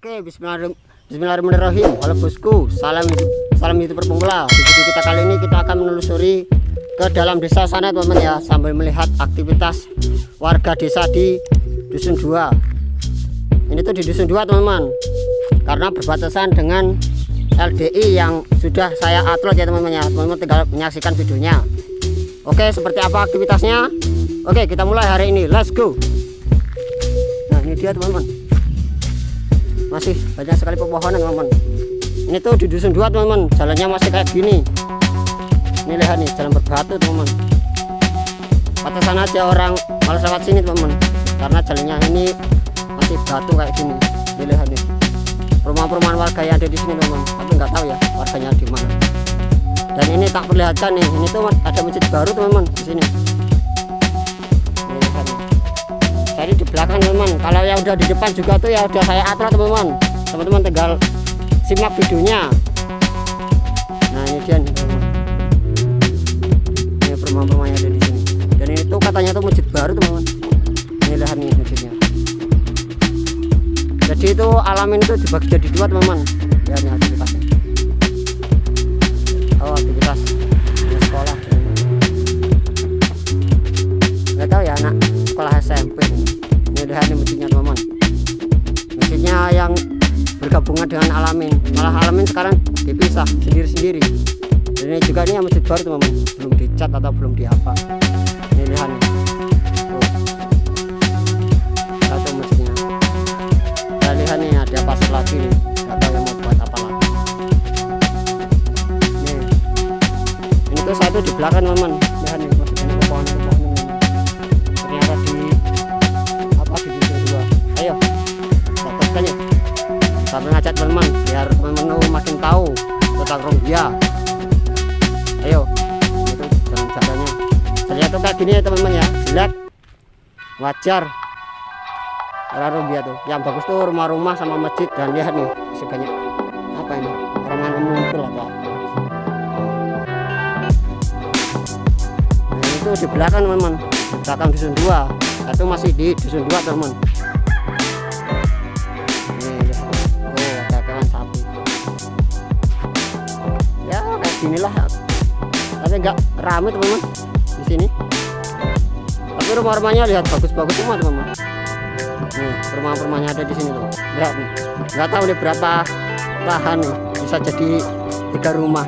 Oke, Bismillahirrahmanirrahim. Halo bosku, salam YouTuber pemula. Di video kita kali ini kita akan menelusuri ke dalam desa sana teman-teman ya, sambil melihat aktivitas warga desa di Dusun 2. Ini tuh di Dusun 2 teman-teman, karena berbatasan dengan LDI yang sudah saya upload ya teman-teman ya. Teman-teman tinggal menyaksikan videonya. Oke, seperti apa aktivitasnya? Oke, kita mulai hari ini. Let's go. Nah, ini dia teman-teman. Masih banyak sekali pepohonan teman-teman. Ini tuh di Dusun 2 teman-teman, jalannya masih kayak gini. Ini lihat nih, jalan berbatu teman-teman. Pantesan aja orang malas lewat sini teman-teman, karena jalannya ini masih batu kayak gini. Ini lihat nih, perumahan-perumahan warga yang ada di sini teman-teman, tapi nggak tahu ya warganya di mana. Dan ini tak perlihatkan nih, ini tuh ada masjid baru teman-teman di sini. Ini lihat nih. Jadi di belakang teman-teman, kalau yang udah di depan juga tuh ya udah saya upload teman-teman. Teman-teman tinggal simak videonya. Nah, ini dia nih teman-teman. Ini perumahan-perumahan yang ada di sini. Dan ini tuh katanya tuh masjid baru teman-teman. Ini lihat nih masjidnya. Jadi itu alamin itu dibagi jadi dua teman-teman. Lihat nih aktivitasnya. Oh, aktivitas di sekolah. Nggak tahu ya anak sekolah SMP. Ini lihat nih masjidnya teman-teman. Masjidnya yang bergabungan dengan alamin, malah alamin sekarang dipisah sendiri-sendiri. Dan ini juga ini masjid baru teman-teman, belum dicat atau belum diapa. Ini lihat nih, satu masjidnya. Kita lihat nih ada pasir lagi nih, nggak tahu yang mau buat apa lagi. Ini tuh satu di belakang teman-teman. Lihat nih masih banyak pohon-pohon. Ternyata di apa di Dusun 2. Ayo, kita ya. Sampai ngajak teman-teman biar teman-teman makin tahu tentang Rohingya. Ayo, itu jalan-jalannya. Ternyata kayak gini ya teman-teman ya, jelek, wajar. Orang Rohingya tuh, yang bagus tuh rumah-rumah sama masjid. Dan lihat nih, masih banyak apa ini, orang ngumpul atau apa. Nah, itu di belakang teman-teman, di belakang Dusun 2. Satu masih di Dusun 2 teman-teman. Inilah, tapi nggak rame teman-teman di sini. Tapi rumah-rumahnya lihat bagus-bagus semua teman-teman. Nih rumah-rumahnya ada di sini tuh. Lihat nih, nggak tahu nih berapa lahan nih, bisa jadi 3 rumah.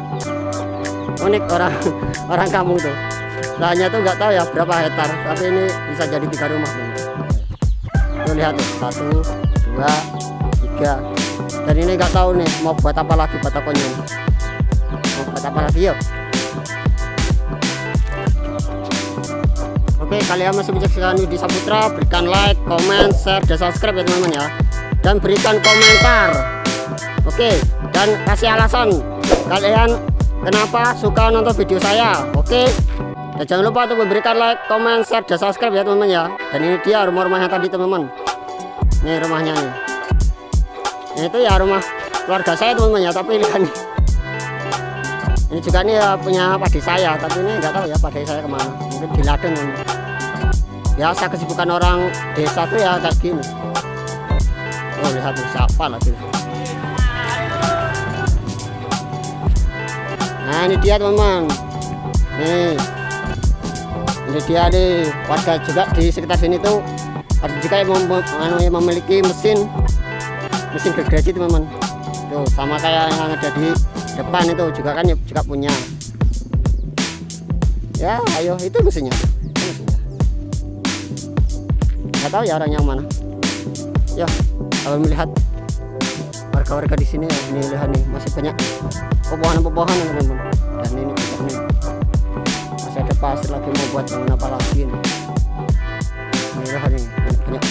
Unik orang kampung tuh. Lahannya tuh nggak tahu ya berapa hektar, tapi ini bisa jadi 3 rumah teman-teman. Tuh lihat tuh, 1, 2, 3. Dan ini nggak tahu nih mau buat apa lagi batakonya nih. Buat apa lagi yuk. Oke, kalian masih menyaksikan Widhi Saputra, berikan like, comment, share, dan subscribe ya teman-teman ya, dan berikan komentar. Oke, dan kasih alasan kalian kenapa suka nonton video saya. Oke, dan jangan lupa untuk memberikan like, comment, share, dan subscribe ya teman-teman ya. Dan ini dia rumah-rumahnya tadi teman-teman. Ini rumahnya nih. Ini itu ya rumah keluarga saya teman-teman ya, tapi lihat nih. Ini juga nih ya punya padi saya, tapi ini nggak tahu ya padi saya kemana. Mungkin di ladang kan. Biasa kesibukan orang desa tuh ya kayak gini. Oh lihat tuh siapa lagi. Nah ini dia teman-teman. Nih, ini dia nih warga juga di sekitar sini tuh. Ada juga yang memiliki mesin gergaji teman-teman. Tuh sama kayak yang ada di depan itu juga kan juga punya. Ya ayo itu mesinnya. Nggak tahu ya orang yang mana. Ya kalau melihat warga-warga di sini ya, ini lihat nih masih banyak pepohonan teman-teman. Dan ini juga nih masih ada pasir lagi, mau buat bangun apa lagi nih. Ini lihat nih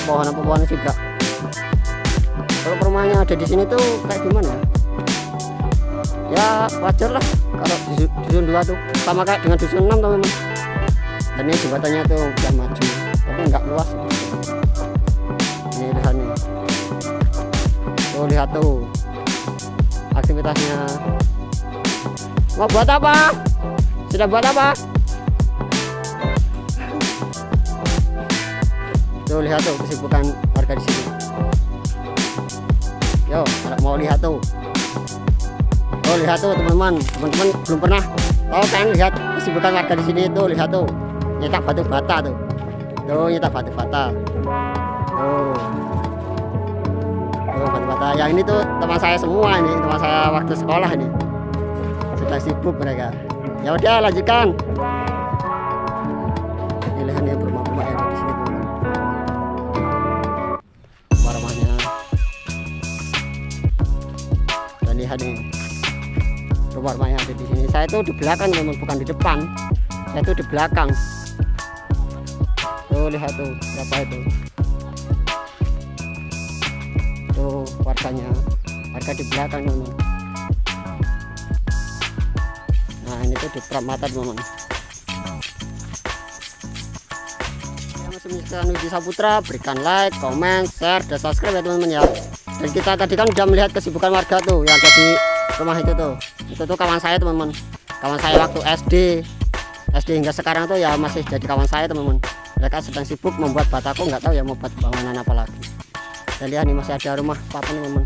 banyak pepohonan juga. Kalau perumahannya ada di sini tuh kayak gimana ya? Ya wajar lah kalau Dusun 2 tuh sama kayak dengan Dusun 6 teman-teman. Dan ini jembatannya tuh udah maju tapi nggak luas. Ini lihat nih, tuh lihat tuh aktivitasnya. Mau buat apa? Sudah buat apa? Tuh lihat tuh kesibukan warga di sini. Yo, kalau mau lihat tuh. Oh, lihat tuh teman-teman. Teman-teman belum pernah tahu kan lihat kesibukan warga di sini tuh, lihat tuh. Nyetak batu bata tuh. Tuh, nyetak batu bata. Tuh. Tuh, batu bata. Yang ini tuh teman saya semua ini, teman saya waktu sekolah ini. Sedang sibuk mereka. Ya udah, lanjutkan. Ini lihat nih rumah-rumah yang di sini tuh. Rumahnya. Dan lihat nih rumah-rumah yang ada di sini. Saya tuh di belakang memang, bukan di depan. Saya tuh di belakang. Tuh lihat tuh siapa itu. Tuh warganya, warga di belakang memang. Nah ini tuh di Pramatan memang. Yang masih menyaksikan Widhi Saputra, berikan like, comment, share, dan subscribe ya teman-teman ya. Dan kita tadi kan udah melihat kesibukan warga tuh yang ada di rumah itu tuh. Itu tuh kawan saya teman-teman. Kawan saya waktu SD hingga sekarang tuh ya masih jadi kawan saya teman-teman. Mereka sedang sibuk membuat batako, nggak tahu ya mau buat bangunan apa lagi. Dan lihat nih masih ada rumah papan teman-teman.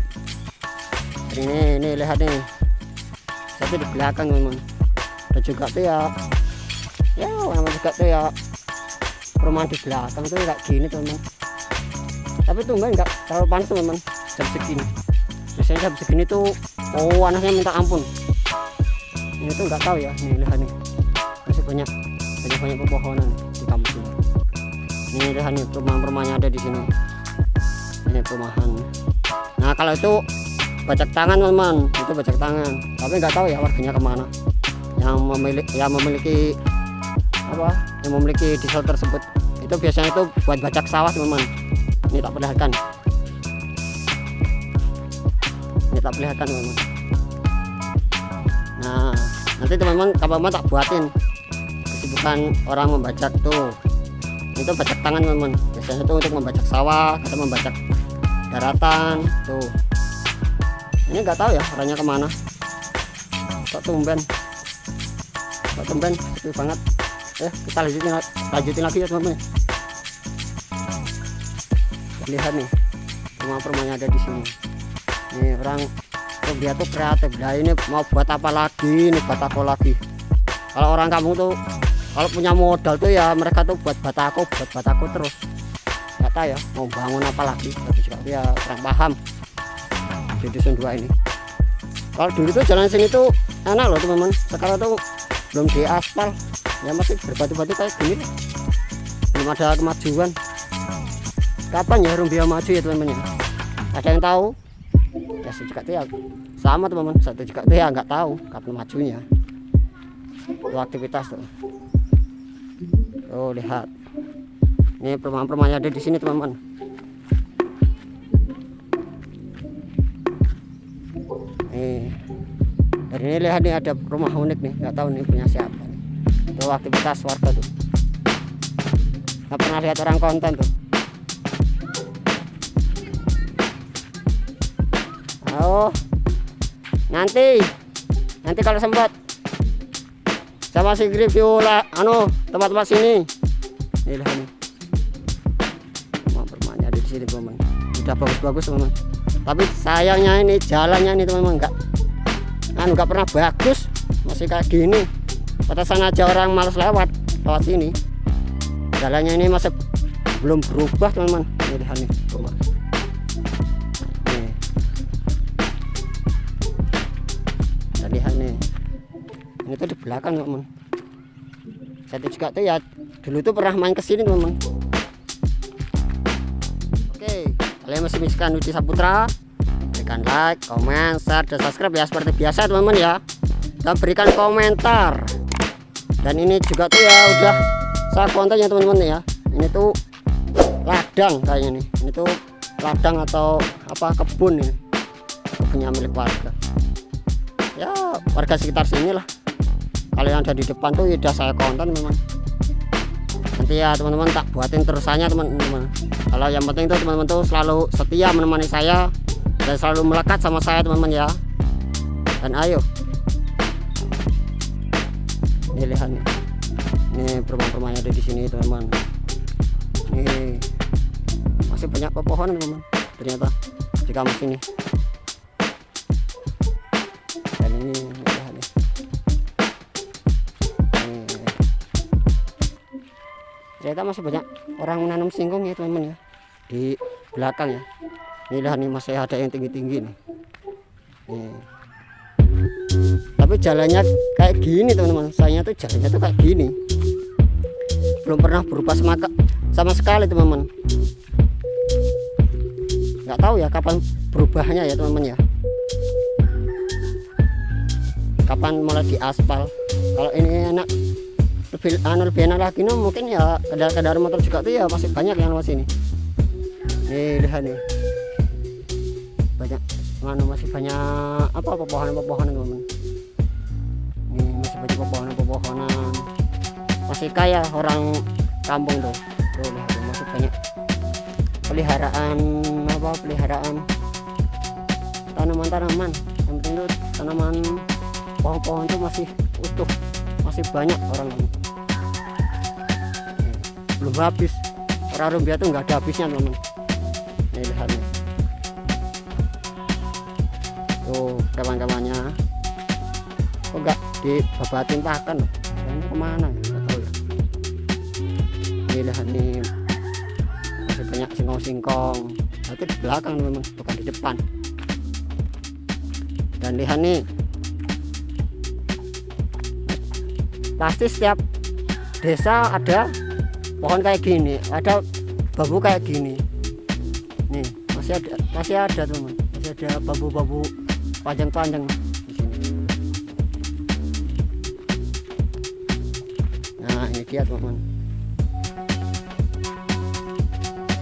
Ini lihat nih. Tapi di belakang teman-teman. Dan juga tuh ya nama juga tuh ya perumahan di belakang tuh kayak gini teman-teman. Tapi tuh enggak terlalu panas teman-teman jam segini. Biasanya jam segini tuh panasnya minta ampun. Ini tuh nggak tahu ya. Nih lihat nih masih banyak pepohonan di kampus ini. Ini lihat nih perumahan-perumahannya ada di sini. Ini perumahan. Nah kalau itu bajak tangan teman-teman, itu bajak tangan. Tapi nggak tahu ya warganya kemana. Yang memiliki desa tersebut itu biasanya itu buat bajak sawah teman-teman. Ini tak perlihatkan. Teman-teman. Nah nanti teman-teman kapan tak buatin kesibukan orang membajak tuh. Itu bajak tangan teman-teman. Biasanya tuh untuk membajak sawah atau membajak daratan tuh. Ini nggak tahu ya orangnya kemana. Kok tumben sepi banget. Kita lanjutin lagi ya teman-teman. Lihat nih rumah-rumahnya ada di sini. Ini orang dia tuh kreatif. Nah ini mau buat apa lagi nih, batako lagi. Kalau orang kampung tuh kalau punya modal tuh ya mereka tuh buat batako terus. Nggak tahu ya mau bangun apa lagi. Tapi juga dia kurang paham di dusun 2 ini. Kalau dulu tuh jalan sini tuh enak loh teman-teman. Sekarang tuh belum di aspal ya, masih berbatu-batu kayak gini. Belum ada kemajuan. Kapan ya Rumbia maju ya teman-teman ya? Ada yang tahu? Ya juga tuh ya sama teman-teman. Satu juga tuh ya nggak tahu kapan majunya. Itu aktivitas tuh. Oh lihat. Ini perumahan-perumahannya ada di sini teman-teman. Dari ini lihat nih ada rumah unik nih, nggak tahu nih punya siapa. Itu aktivitas warga tuh. Nggak pernah lihat orang konten tuh. Oh, nanti kalau sempat sama si review lah, tempat-tempat sini. Ini lihat nih, rumah-rumahnya ada di sini teman-teman. Udah bagus-bagus teman-teman. Tapi sayangnya ini jalannya ini teman-teman nggak pernah bagus, masih kayak gini. Pantesan aja orang malas lewat sini. Jalannya ini masih belum berubah teman-teman. Ini lihat nih rumah. Lihat nih, ini tuh di belakang teman-teman. Saya juga tuh ya dulu tuh pernah main kesini teman-teman. Oke, kalian masih menyaksikan Widhi Saputra, berikan like, comment, share, dan subscribe ya seperti biasa teman-teman ya. Dan berikan komentar. Dan ini juga tuh ya udah saya kontennya teman-teman ya. Ini tuh ladang kayaknya nih. Ini tuh ladang atau apa kebun ini. Kebunnya milik warga. Ya warga sekitar sini lah. Kalau yang ada di depan tuh udah saya konten memang. Nanti ya teman-teman tak buatin terusannya teman-teman. Kalau yang penting tuh teman-teman tuh selalu setia menemani saya dan selalu melekat sama saya teman-teman ya. Dan ayo, ini lihat nih, ini perumahan-perumahannya ada di sini teman-teman. Ini masih banyak pepohonan teman-teman ternyata di kampus ini. ini ya, nih. Ternyata masih banyak orang menanam singkong ya teman-teman ya, di belakang ya. Inilah nih masih ada yang tinggi-tinggi nih. Tapi jalannya kayak gini teman-teman, sayangnya tuh jalannya tuh kayak gini, belum pernah berubah sama sekali teman-teman. Nggak tahu ya kapan berubahnya ya teman-teman ya, kapan mulai diaspal. Kalau ini enak lebih enak lagi nih, mungkin ya kendaraan motor juga tuh ya masih banyak yang lewat sini. Nih lihat nih, banyak masih banyak apa pepohonan teman-teman. Nih masih banyak pepohonan, masih kaya orang kampung tuh. Tuh lihat, masih banyak peliharaan tanaman-tanaman. Yang penting tuh tanaman pohon-pohon tuh masih utuh, masih banyak orang. Belum habis, orang rumbia tuh nggak ada habisnya teman-teman. Nih lihat nih, tuh kawan-kawannya kok nggak dibabatin pakan loh, ini kemana ya, nggak tahu ya. Nih lihat nih, masih banyak singkong-singkong, nanti di belakang teman-teman, bukan di depan. Dan lihat nih, pasti setiap desa ada pohon kayak gini, ada bambu kayak gini. Nih masih ada teman, masih ada bambu-bambu panjang-panjang di sini. Nah ini dia teman-teman.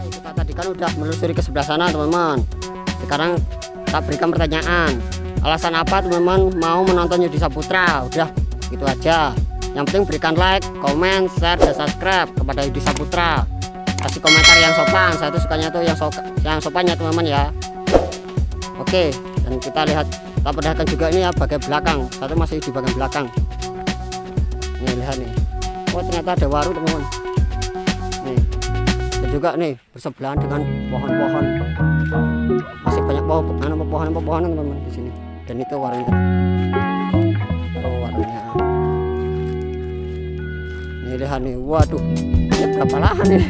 Kita tadi kan udah menelusuri ke sebelah sana teman-teman. Sekarang tak berikan pertanyaan, alasan apa teman-teman mau menonton Yudi Saputra? Udah gitu aja. Yang penting berikan like, komen, share, dan subscribe kepada Yudi Saputra. Kasih komentar yang sopan, saya tuh sukanya tuh yang sopannya teman-teman ya. Oke, dan kita lihat, kita perhatikan juga ini ya bagian belakang. Satu masih di bagian belakang. Nih lihat nih, oh ternyata ada warung teman-teman. Nih, dan juga nih bersebelahan dengan pohon-pohon. Masih banyak pepohonan teman-teman di sini. Dan itu warungnya. Oh warungnya. Nih lihat nih, waduh, ini berapa lahan nih?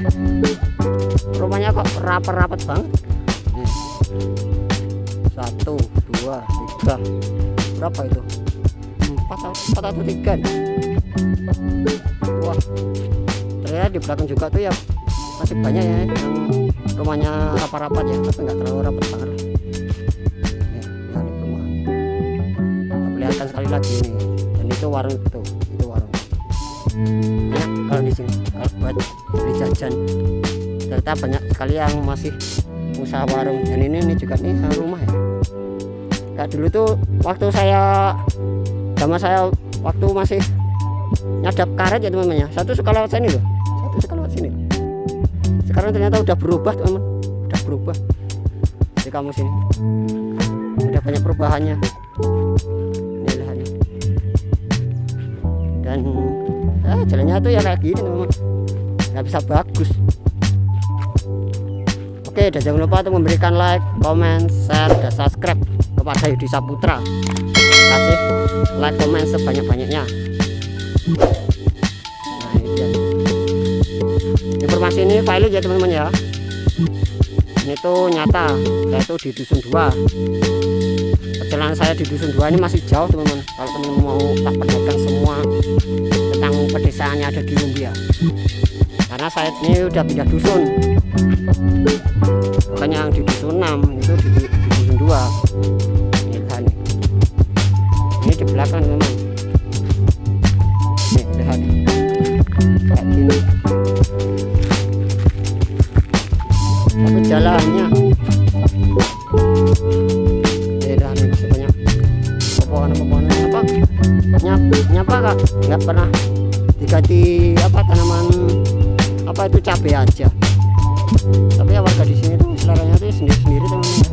Rumahnya kok rapat-rapat banget. Nih. 1, 2, 3, berapa itu? 4 atau 3 nih. Wah, ternyata di belakang juga tuh ya masih banyak ya yang rumahnya rapat-rapat ya, tapi nggak terlalu rapat banget. Nih, lihat nih perumahan. Kita perlihatkan sekali lagi nih. Dan itu warung tuh, itu warung. Enak kalau di sini kalau buat beli jajan. Ternyata banyak sekali yang masih usaha warung. Dan ini juga nih rumah ya. Kayak dulu tuh waktu waktu masih nyadap karet ya teman-teman ya, satu suka lewat sini loh, sekarang ternyata udah berubah teman-teman, udah berubah di kampung sini, udah banyak perubahannya. Ini lihat nih. Dan jalannya tuh ya kayak gini teman-teman, nggak bisa bagus. Oke, dan jangan lupa untuk memberikan like, comment, share, dan subscribe kepada Yudi Saputra. Kasih like, comment sebanyak-banyaknya. Nah ini dia. Informasi ini valid ya teman-teman ya. Ini tuh nyata, saya tuh di dusun 2. Perjalanan saya di dusun 2 ini masih jauh teman-teman. Kalau teman-teman mau tak perlihatkan semua tentang pedesaannya ada di Rumbia, karena saya ini udah pindah dusun. Bukannya yang di dusun 6, itu di dusun 2. Ini lihat nih. Ini di belakang teman-teman. Nih lihat nih. Kayak gini. Tapi jalannya lihat nih, masih banyak pepohonan apa? Nyapa kak? Nggak pernah diganti apa tanaman apa itu cabai aja. Tapi ya warga di sini tuh seleranya tuh sendiri-sendiri teman-teman.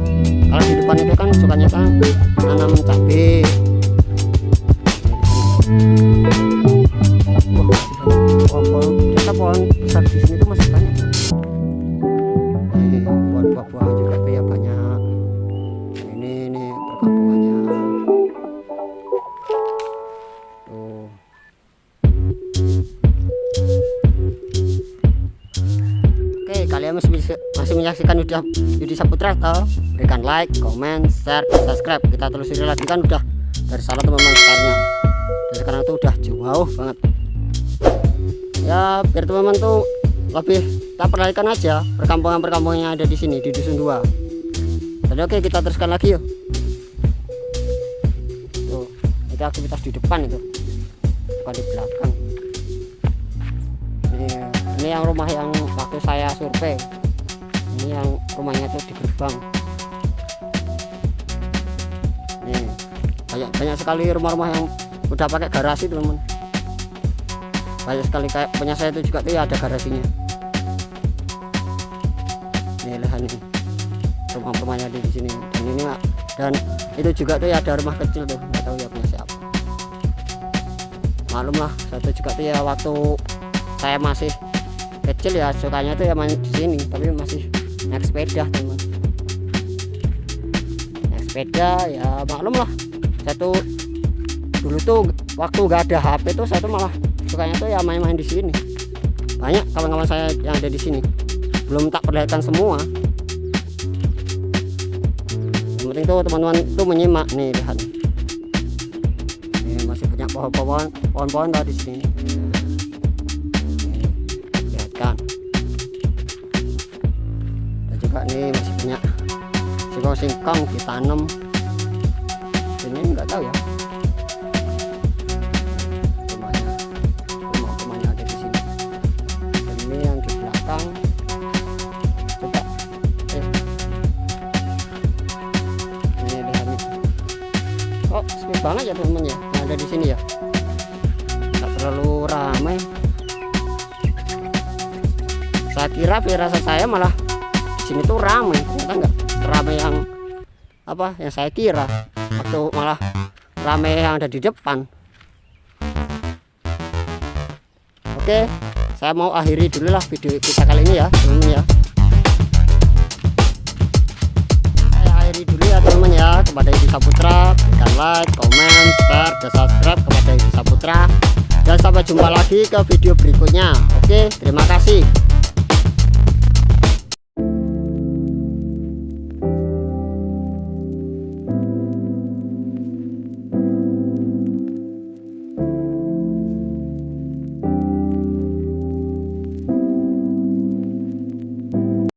Kalau di depan itu kan sukanya kan tanam cabai. Wah, ternyata pohon besar di sini tuh masih banyak. Ini pohon buah-buahan juga tuh ya banyak. Ini perkampungannya. Oke, kalian masih menyaksikan Yudi Saputra toh? Berikan like, comment, share, dan subscribe. Kita telusuri lagi kan udah dari sana teman-teman startnya. Dan sekarang tuh udah jauh banget. Ya biar teman-teman tuh lebih tak perhatikan aja perkampungan-perkampungan yang ada di sini di Dusun 2. Jadi oke, kita teruskan lagi yuk. Tuh, itu aktivitas di depan itu, bukan di belakang. Ini yang rumah yang waktu saya survei. Ini yang rumahnya tuh di gerbang. Nih, banyak sekali rumah-rumah yang udah pakai garasi teman-teman. Banyak sekali, kayak punya saya itu juga tuh ya ada garasinya. Nih lihat nih rumah-rumahnya di sini. Dan ini dan itu juga tuh ya ada rumah kecil tuh, nggak tahu ya punya siapa. Maklum lah, satu juga tuh ya waktu saya masih kecil ya sukanya tuh ya main di sini, tapi masih naik sepeda teman. Naik sepeda ya maklum lah, saya tuh dulu tuh waktu nggak ada HP tuh saya tuh malah sukanya tuh ya main-main di sini. Banyak kawan-kawan saya yang ada di sini, belum tak perlihatkan semua. Yang penting tuh teman-teman tuh menyimak nih, lihat ini masih punya pohon-pohon tadi di sini. Kan dan juga nih masih punya singkong ditanam ini, nggak tahu ya rumahnya ada di sini. Dan ini yang di belakang coba ini lihat nih, kok sepi banget ya teman-teman ya yang ada di sini ya, nggak terlalu ramai. Saya kira firasat saya malah di sini tuh ramai, ternyata enggak ramai yang apa yang saya kira. Waktu malah ramai yang ada di depan. Oke, saya mau akhiri dulu lah video kita kali ini ya teman-teman ya. Saya akhiri dulu ya teman-teman ya. Kepada Yudi Saputra, berikan like, comment, share, dan subscribe kepada Yudi Saputra. Dan sampai jumpa lagi ke video berikutnya. Oke, terima kasih.